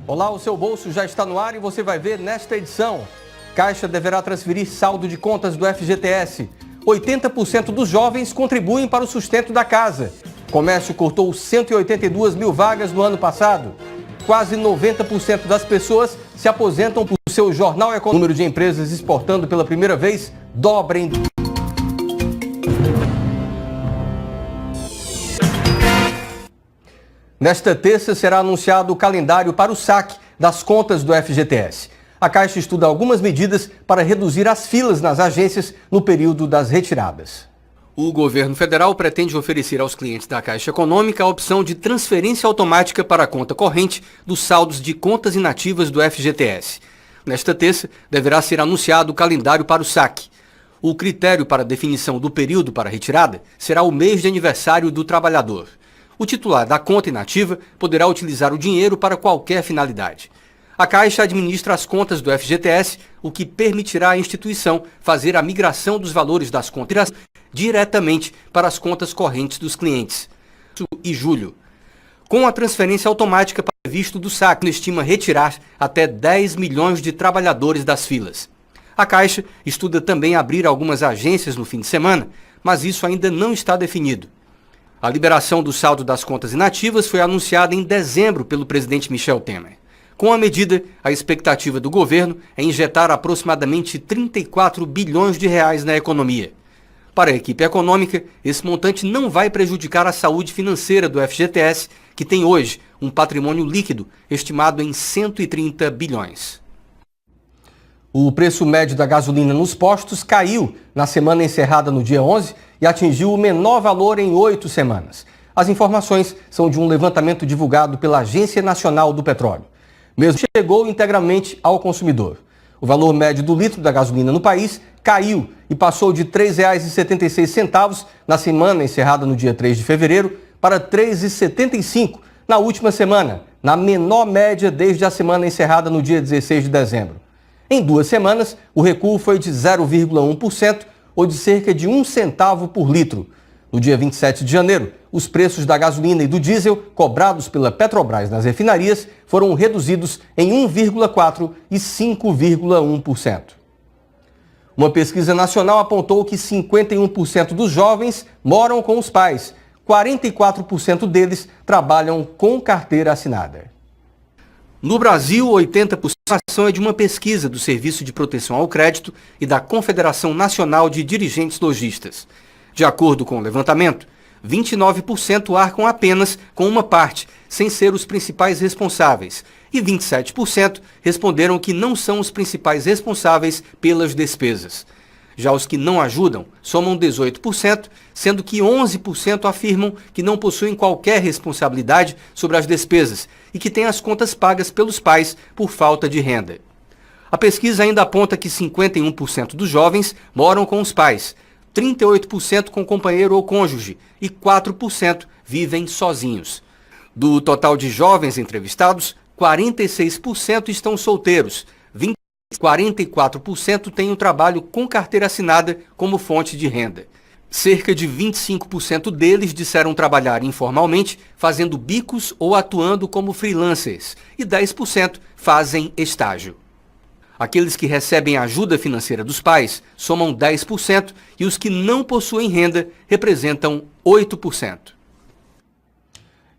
Olá, o seu bolso já está no ar e você vai ver nesta edição. Caixa deverá transferir saldo de contas do FGTS. 80% dos jovens contribuem para o sustento da casa. Comércio cortou 182 mil vagas no ano passado. Quase 90% das pessoas se aposentam por seu jornal econômico. O número de empresas exportando pela primeira vez dobra em... Nesta terça será anunciado o calendário para o saque das contas do FGTS. A Caixa estuda algumas medidas para reduzir as filas nas agências no período das retiradas. O governo federal pretende oferecer aos clientes da Caixa Econômica a opção de transferência automática para a conta corrente dos saldos de contas inativas do FGTS. Nesta terça, deverá ser anunciado o calendário para o saque. O critério para a definição do período para a retirada será o mês de aniversário do trabalhador. O titular da conta inativa poderá utilizar o dinheiro para qualquer finalidade. A Caixa administra as contas do FGTS, o que permitirá à instituição fazer a migração dos valores das contas diretamente para as contas correntes dos clientes. E julho. Com a transferência automática previsto do saque, estima retirar até 10 milhões de trabalhadores das filas. A Caixa estuda também abrir algumas agências no fim de semana, mas isso ainda não está definido. A liberação do saldo das contas inativas foi anunciada em dezembro pelo presidente Michel Temer. Com a medida, a expectativa do governo é injetar aproximadamente 34 bilhões de reais na economia. Para a equipe econômica, esse montante não vai prejudicar a saúde financeira do FGTS, que tem hoje um patrimônio líquido estimado em 130 bilhões. O preço médio da gasolina nos postos caiu na semana encerrada no dia 11 e atingiu o menor valor em 8 semanas. As informações são de um levantamento divulgado pela Agência Nacional do Petróleo. Mesmo chegou integralmente ao consumidor. O valor médio do litro da gasolina no país caiu e passou de R$ 3,76 na semana encerrada no dia 3 de fevereiro para R$ 3,75 na última semana, na menor média desde a semana encerrada no dia 16 de dezembro. Em 2 semanas, o recuo foi de 0,1% ou de cerca de 1 centavo por litro. No dia 27 de janeiro, os preços da gasolina e do diesel cobrados pela Petrobras nas refinarias foram reduzidos em 1,4% e 5,1%. Uma pesquisa nacional apontou que 51% dos jovens moram com os pais. 44% deles trabalham com carteira assinada. No Brasil, 80% é de uma pesquisa do Serviço de Proteção ao Crédito e da Confederação Nacional de Dirigentes Lojistas. De acordo com o levantamento, 29% arcam apenas com uma parte, sem ser os principais responsáveis, e 27% responderam que não são os principais responsáveis pelas despesas. Já os que não ajudam somam 18%, sendo que 11% afirmam que não possuem qualquer responsabilidade sobre as despesas e que têm as contas pagas pelos pais por falta de renda. A pesquisa ainda aponta que 51% dos jovens moram com os pais, 38% com companheiro ou cônjuge e 4% vivem sozinhos. Do total de jovens entrevistados, 46% estão solteiros, 44% têm um trabalho com carteira assinada como fonte de renda. Cerca de 25% deles disseram trabalhar informalmente, fazendo bicos ou atuando como freelancers, e 10% fazem estágio. Aqueles que recebem ajuda financeira dos pais somam 10% e os que não possuem renda representam 8%.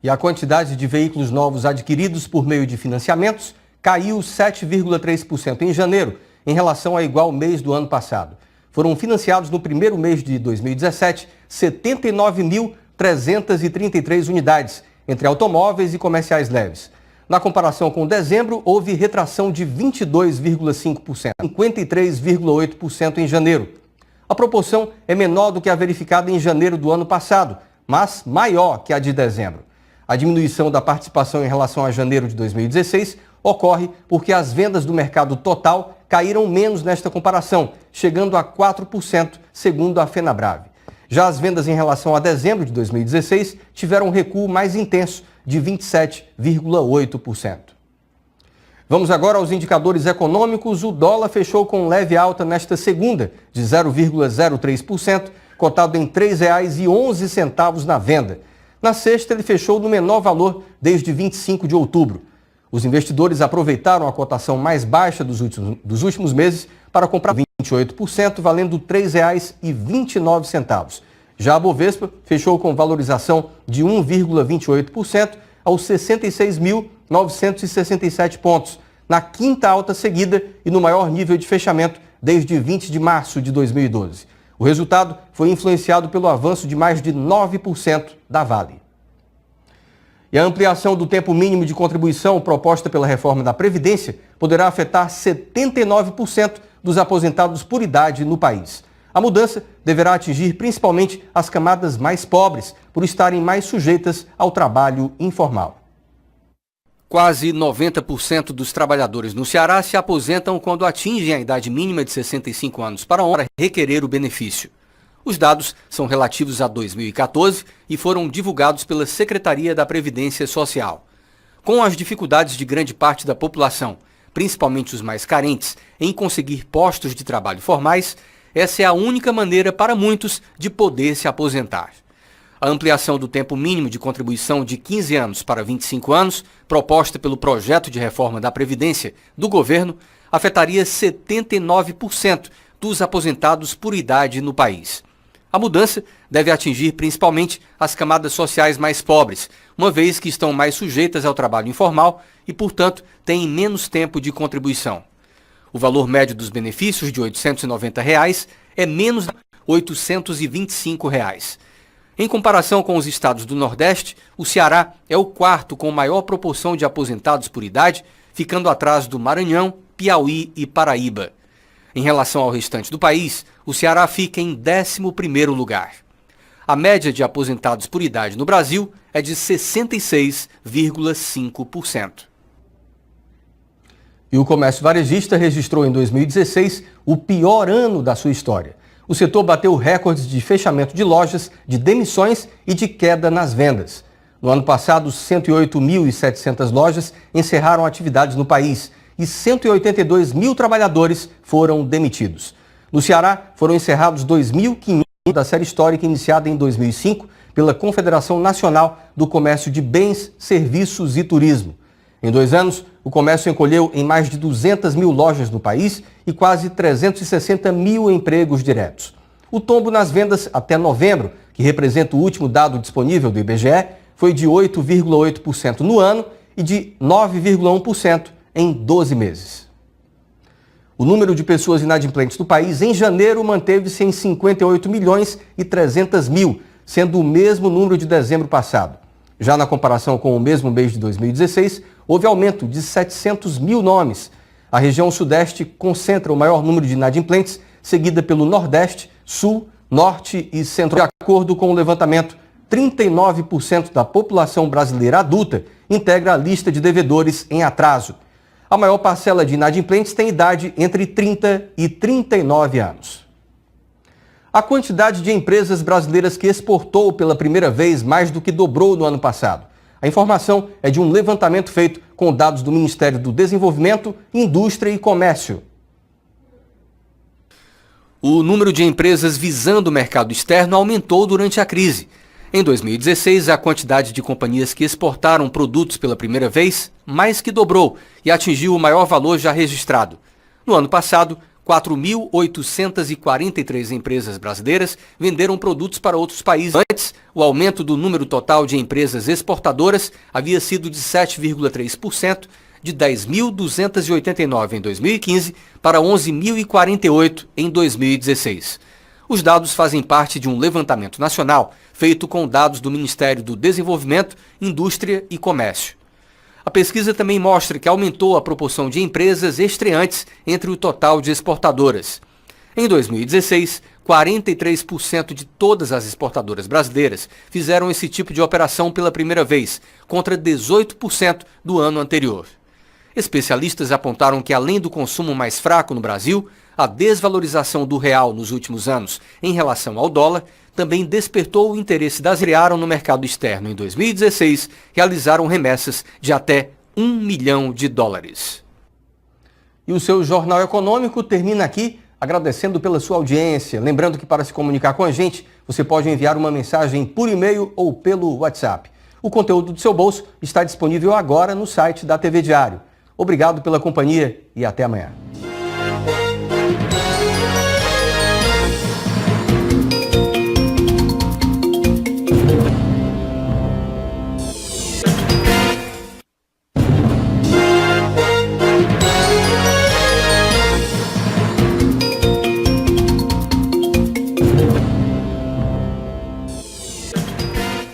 E a quantidade de veículos novos adquiridos por meio de financiamentos caiu 7,3% em janeiro, em relação ao igual mês do ano passado. Foram financiados no primeiro mês de 2017 79.333 unidades, entre automóveis e comerciais leves. Na comparação com dezembro, houve retração de 22,5%, 53,8% em janeiro. A proporção é menor do que a verificada em janeiro do ano passado, mas maior que a de dezembro. A diminuição da participação em relação a janeiro de 2016 ocorre porque as vendas do mercado total caíram menos nesta comparação, chegando a 4%, segundo a Fenabrave. Já as vendas em relação a dezembro de 2016 tiveram um recuo mais intenso, de 27,8%. Vamos agora aos indicadores econômicos. O dólar fechou com leve alta nesta segunda, de 0,03%, cotado em R$ 3,11 na venda. Na sexta, ele fechou no menor valor desde 25 de outubro. Os investidores aproveitaram a cotação mais baixa dos últimos meses para comprar 28%, valendo R$ 3,29. Já a Bovespa fechou com valorização de 1,28% aos 66.967 pontos, na quinta alta seguida e no maior nível de fechamento desde 20 de março de 2012. O resultado foi influenciado pelo avanço de mais de 9% da Vale. E a ampliação do tempo mínimo de contribuição proposta pela reforma da Previdência poderá afetar 79% dos aposentados por idade no país. A mudança deverá atingir principalmente as camadas mais pobres, por estarem mais sujeitas ao trabalho informal. Quase 90% dos trabalhadores no Ceará se aposentam quando atingem a idade mínima de 65 anos para requerer o benefício. Os dados são relativos a 2014 e foram divulgados pela Secretaria da Previdência Social. Com as dificuldades de grande parte da população, principalmente os mais carentes, em conseguir postos de trabalho formais, essa é a única maneira para muitos de poder se aposentar. A ampliação do tempo mínimo de contribuição de 15 anos para 25 anos, proposta pelo projeto de reforma da Previdência do governo, afetaria 79% dos aposentados por idade no país. A mudança deve atingir principalmente as camadas sociais mais pobres, uma vez que estão mais sujeitas ao trabalho informal e, portanto, têm menos tempo de contribuição. O valor médio dos benefícios de R$ 890 é menos de R$ 825. Em comparação com os estados do Nordeste, o Ceará é o quarto com maior proporção de aposentados por idade, ficando atrás do Maranhão, Piauí e Paraíba. Em relação ao restante do país, o Ceará fica em 11º lugar. A média de aposentados por idade no Brasil é de 66,5%. E o comércio varejista registrou em 2016 o pior ano da sua história. O setor bateu recordes de fechamento de lojas, de demissões e de queda nas vendas. No ano passado, 108.700 lojas encerraram atividades no país e 182 mil trabalhadores foram demitidos. No Ceará, foram encerrados 2.500 da série histórica iniciada em 2005 pela Confederação Nacional do Comércio de Bens, Serviços e Turismo. Em 2 anos, o comércio encolheu em mais de 200 mil lojas no país e quase 360 mil empregos diretos. O tombo nas vendas até novembro, que representa o último dado disponível do IBGE, foi de 8,8% no ano e de 9,1% em 12 meses. O número de pessoas inadimplentes no país em janeiro manteve-se em 58 milhões e 300 mil, sendo o mesmo número de dezembro passado. Já na comparação com o mesmo mês de 2016, houve aumento de 700 mil nomes. A região sudeste concentra o maior número de inadimplentes, seguida pelo Nordeste, Sul, Norte e Centro. De acordo com o levantamento, 39% da população brasileira adulta integra a lista de devedores em atraso. A maior parcela de inadimplentes tem idade entre 30 e 39 anos. A quantidade de empresas brasileiras que exportou pela primeira vez mais do que dobrou no ano passado. A informação é de um levantamento feito com dados do Ministério do Desenvolvimento, Indústria e Comércio. O número de empresas visando o mercado externo aumentou durante a crise. Em 2016, a quantidade de companhias que exportaram produtos pela primeira vez mais que dobrou e atingiu o maior valor já registrado. No ano passado, 4.843 empresas brasileiras venderam produtos para outros países. Antes, o aumento do número total de empresas exportadoras havia sido de 7,3%, de 10.289 em 2015 para 11.048 em 2016. Os dados fazem parte de um levantamento nacional feito com dados do Ministério do Desenvolvimento, Indústria e Comércio. A pesquisa também mostra que aumentou a proporção de empresas estreantes entre o total de exportadoras. Em 2016, 43% de todas as exportadoras brasileiras fizeram esse tipo de operação pela primeira vez, contra 18% do ano anterior. Especialistas apontaram que, além do consumo mais fraco no Brasil, a desvalorização do real nos últimos anos em relação ao dólar também despertou o interesse das criaram no mercado externo em 2016, realizaram remessas de até $1 milhão. E o seu Jornal Econômico termina aqui, agradecendo pela sua audiência. Lembrando que para se comunicar com a gente, você pode enviar uma mensagem por e-mail ou pelo WhatsApp. O conteúdo do seu bolso está disponível agora no site da TV Diário. Obrigado pela companhia e até amanhã.